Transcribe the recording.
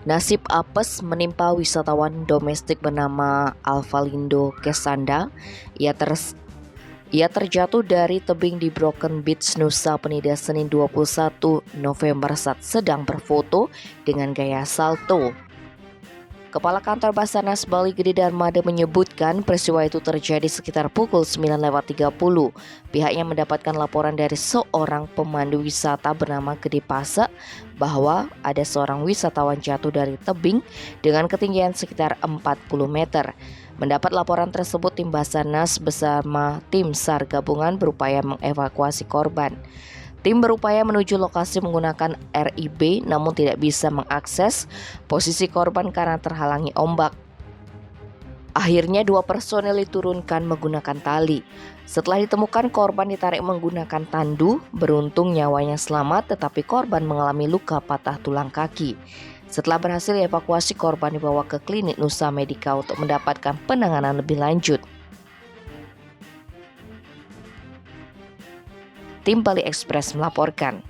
Nasib apes menimpa wisatawan domestik bernama Alvalindo Kesanda. Ia terjatuh dari tebing di Broken Beach, Nusa Penida, Senin 21 November saat sedang berfoto dengan gaya salto. Kepala Kantor Basarnas Bali Gede Darmada menyebutkan peristiwa itu terjadi sekitar pukul 9.30. Pihaknya mendapatkan laporan dari seorang pemandu wisata bernama Gede Pase bahwa ada seorang wisatawan jatuh dari tebing dengan ketinggian sekitar 40 meter. Mendapat laporan tersebut, tim Basarnas bersama tim SAR gabungan berupaya mengevakuasi korban. Tim berupaya menuju lokasi menggunakan RIB namun tidak bisa mengakses posisi korban karena terhalangi ombak. Akhirnya 2 personel diturunkan menggunakan tali. Setelah ditemukan, korban ditarik menggunakan tandu. Beruntung nyawanya selamat, tetapi korban mengalami luka patah tulang kaki. Setelah berhasil dievakuasi, korban dibawa ke klinik Nusa Medika untuk mendapatkan penanganan lebih lanjut. Tim Bali Express melaporkan.